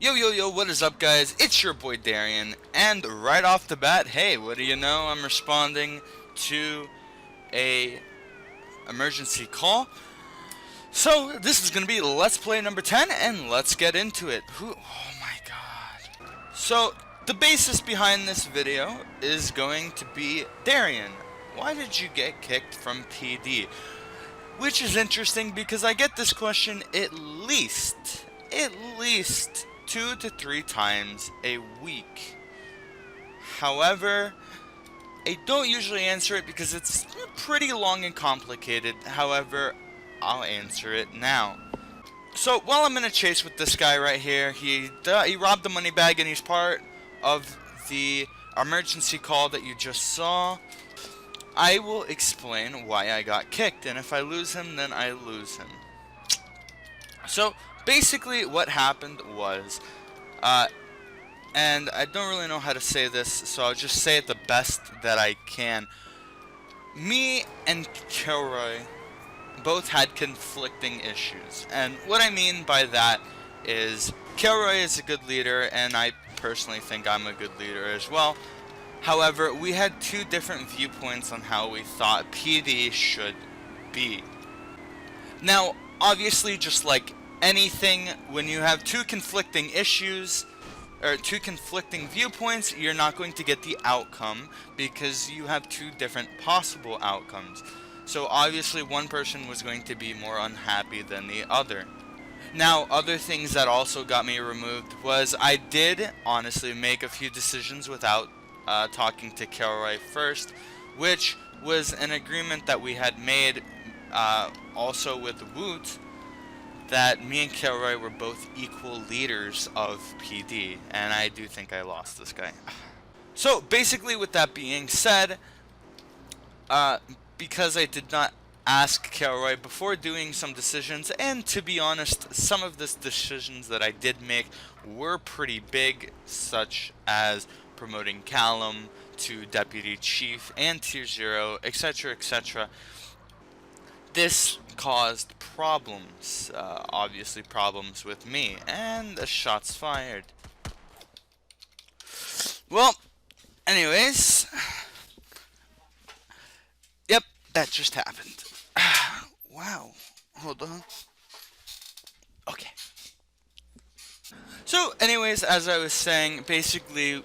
Yo, yo, yo, what is up, guys? It's your boy Darien, and right off the bat, hey, what do you know? I'm responding to a emergency call. So, this is going to be Let's Play number 10, and let's get into it. Oh my god. So, the basis behind this video is going to be Darien. Why did you get kicked from PD? Which is interesting because I get this question at least 2 to 3 times a week. However, I don't usually answer it because it's pretty long and complicated. However, I'll answer it now. So while I'm in a chase with this guy right here, he robbed the money bag and he's part of the emergency call that you just saw. I will explain why I got kicked, and if I lose him, then I lose him. So basically what happened was, and I don't really know how to say this, so I'll just say it the best that I can. Me and Kilroy both had conflicting issues, and what I mean by that is Kilroy is a good leader, and I personally think I'm a good leader as well. However, we had two different viewpoints on how we thought PD should be. Now, obviously, just like anything, when you have two conflicting issues, or two conflicting viewpoints, you're not going to get the outcome because you have two different possible outcomes. So obviously one person was going to be more unhappy than the other. Now, other things that also got me removed was I did honestly make a few decisions without talking to Kilroy first, which was an agreement that we had made also with Woot, that me and Kilroy were both equal leaders of PD, and I do think I lost this guy. So basically, with that being said, because I did not ask Kilroy before doing some decisions, and to be honest, some of the decisions that I did make were pretty big, such as promoting Callum to Deputy Chief and Tier 0, etc, etc. This caused problems, obviously problems with me, and the shots fired. Well, anyways, yep, that just happened. Wow, hold on. Okay. So, anyways, as I was saying, basically,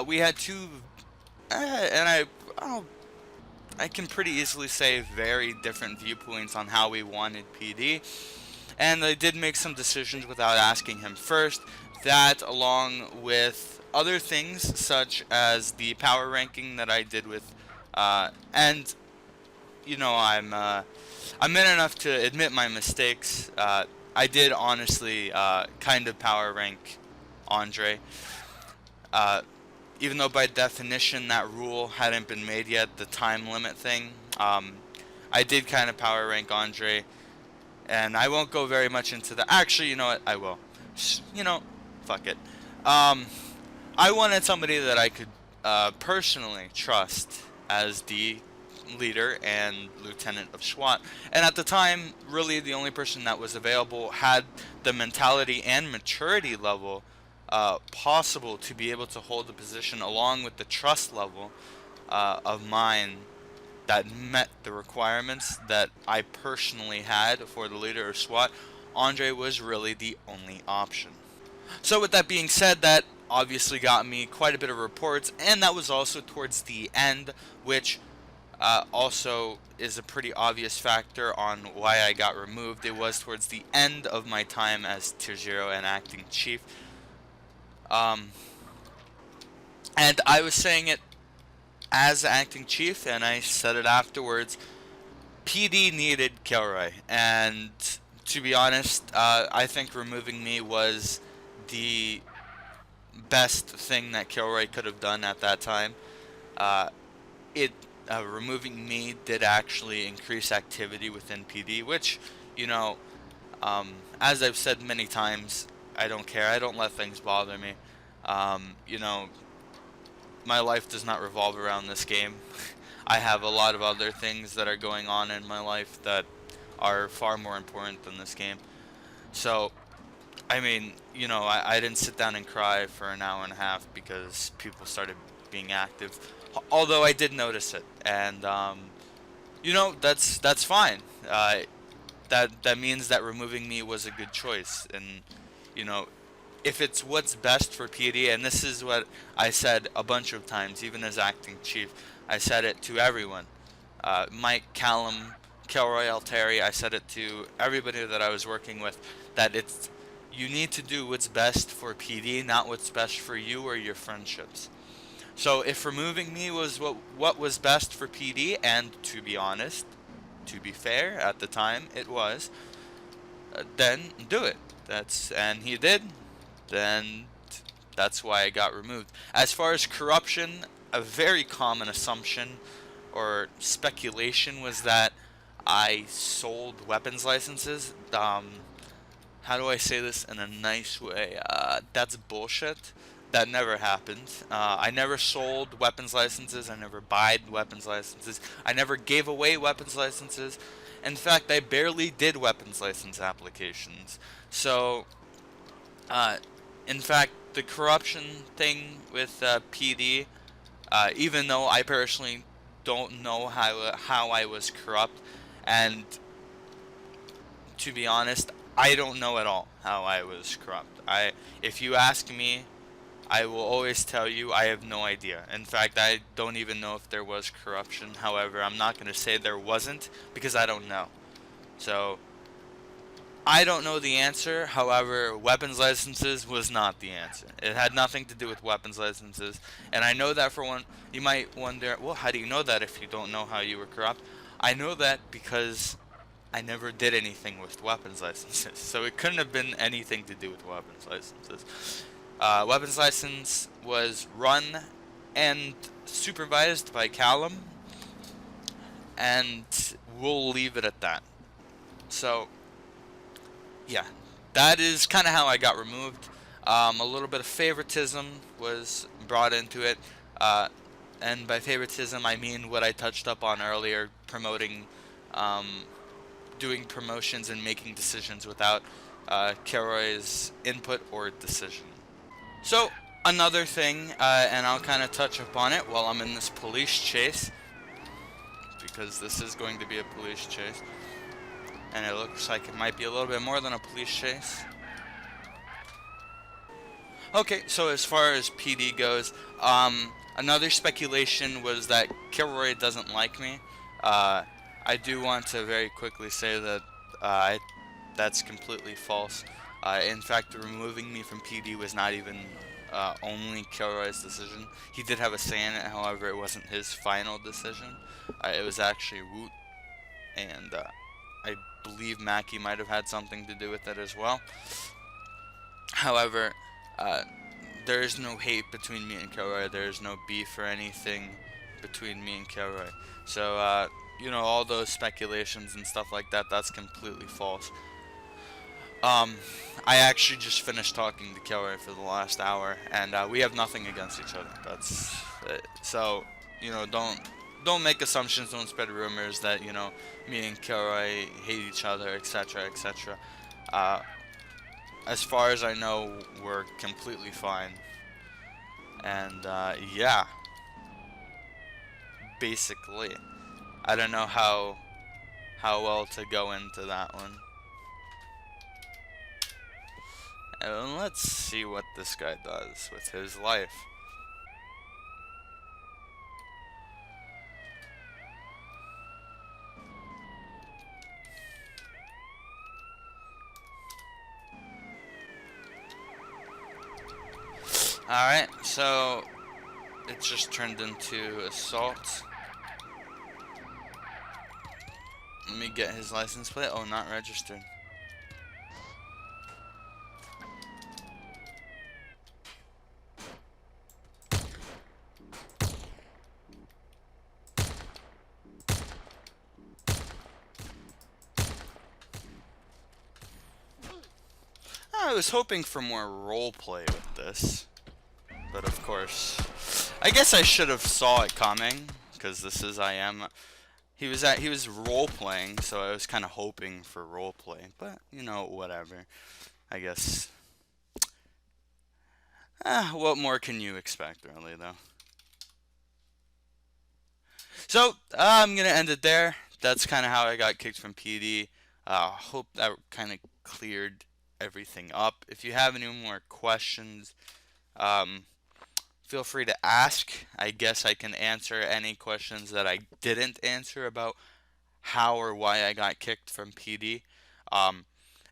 we had two, and I can pretty easily say very different viewpoints on how we wanted PD, and I did make some decisions without asking him first. That, along with other things such as the power ranking that I did with, and you know, I'm man enough to admit my mistakes. I did honestly kind of power rank Andre. Even though by definition that rule hadn't been made yet, the time limit thing, I did kind of power rank Andre, and I won't go very much into the. Actually, you know what? I will. You know, fuck it. I wanted somebody that I could personally trust as the leader and lieutenant of SWAT, and at the time, really the only person that was available had the mentality and maturity level possible to be able to hold the position, along with the trust level of mine that met the requirements that I personally had for the leader of SWAT. Andre was really the only option. So with that being said, that obviously got me quite a bit of reports, and that was also towards the end, which also is a pretty obvious factor on why I got removed. It was towards the end of my time as Tier 0 and Acting Chief. And I was saying it as Acting Chief, and I said it afterwards. PD needed Kilroy, and to be honest, I think removing me was the best thing that Kilroy could have done at that time. Removing me did actually increase activity within PD, which, you know, as I've said many times, I don't care. I don't let things bother me. You know, my life does not revolve around this game. I have a lot of other things that are going on in my life that are far more important than this game. So, I mean, I didn't sit down and cry for an hour and a half because people started being active. Although I did notice it, and that's fine. That means that removing me was a good choice, and you know, if it's what's best for PD, and this is what I said a bunch of times, even as acting chief, I said it to everyone. Mike, Callum, Kelroy, Alteri, I said it to everybody that I was working with, that you need to do what's best for PD, not what's best for you or your friendships. So if removing me was what was best for PD, and to be honest, to be fair, at the time it was, then do it. And he did. Then that's why I got removed. As far as corruption, a very common assumption or speculation was that I sold weapons licenses. How do I say this in a nice way? That's bullshit. That never happened. I never sold weapons licenses. I never bought weapons licenses. I never gave away weapons licenses. In fact, I barely did weapons license applications. So, uh, in fact, the corruption thing with PD, even though I personally don't know how I was corrupt, and to be honest, I don't know at all how I was corrupt. If you ask me, I will always tell you I have no idea. In fact, I don't even know if there was corruption. However, I'm not going to say there wasn't because I don't know. So, I don't know the answer. However, weapons licenses was not the answer. It had nothing to do with weapons licenses. And I know that for one, you might wonder, well, how do you know that if you don't know how you were corrupt? I know that because I never did anything with weapons licenses. So it couldn't have been anything to do with weapons licenses. Weapons license was run and supervised by Callum, and we'll leave it at that. So, yeah, that is kind of how I got removed. A little bit of favoritism was brought into it, uh, and by favoritism I mean what I touched up on earlier, promoting, um, doing promotions and making decisions without Keroy's input or decision. So, another thing, and I'll kind of touch upon it while I'm in this police chase, because this is going to be a police chase, and it looks like it might be a little bit more than a police chase. Okay, so as far as PD goes, another speculation was that Kilroy doesn't like me. I do want to very quickly say that that's completely false. In fact, removing me from PD was not even only Kilroy's decision. He did have a say in it, however, it wasn't his final decision. It was actually Woot, and I believe Mackie might have had something to do with it as well. However, uh, there is no hate between me and Kilroy. There is no beef or anything between me and Kilroy. So, all those speculations and stuff like that, that's completely false. Um, I actually just finished talking to Kilroy for the last hour, and we have nothing against each other. That's so, don't make assumptions, don't spread rumors that, me and Kilroy hate each other, etc., etc. Uh, as far as I know, we're completely fine. And yeah, basically, I don't know how well to go into that one. And let's see what this guy does with his life. Alright, so it just turned into assault. Let me get his license plate. Oh, not registered. I was hoping for more roleplay with this, but of course, I guess I should have saw it coming, because this is He was role playing, so I was kind of hoping for role play, but whatever. I guess. What more can you expect, really, though? So, I'm gonna end it there. That's kind of how I got kicked from PD. Hope that kind of cleared everything up. If you have any more questions, um, feel free to ask. I guess I can answer any questions that I didn't answer about how or why I got kicked from PD. Um,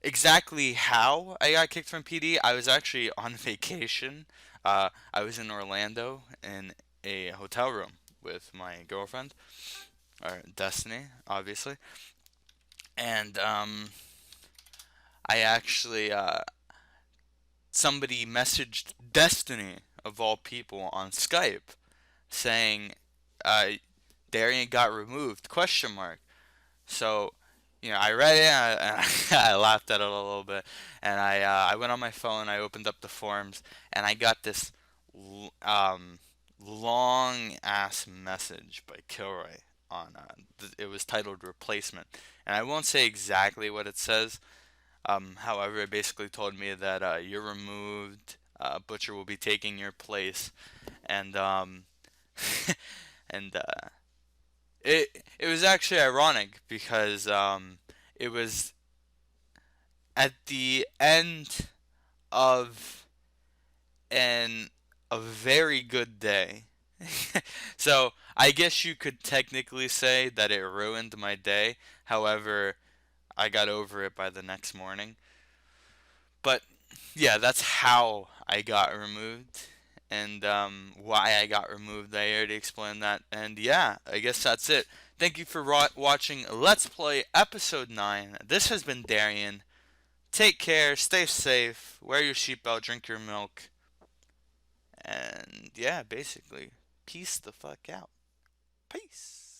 exactly how I got kicked from PD, I was actually on vacation. I was in Orlando in a hotel room with my girlfriend, or Destiny, obviously. And I actually, somebody messaged Destiny, of all people, on Skype saying, uh, Darien got removed, question mark. So, I read it and I laughed at it a little bit, and I went on my phone, I opened up the forums, and I got this um, long ass message by Kilroy on it was titled replacement, and I won't say exactly what it says. However, it basically told me that you're removed. Butcher will be taking your place, and and it was actually ironic because it was at the end of an a very good day. So I guess you could technically say that it ruined my day. However, I got over it by the next morning. But yeah, that's how I got removed. And why I got removed, I already explained that. And yeah, I guess that's it. Thank you for watching Let's Play Episode 9. This has been Darien. Take care, stay safe, wear your seatbelt, drink your milk. And yeah, basically, peace the fuck out. Peace.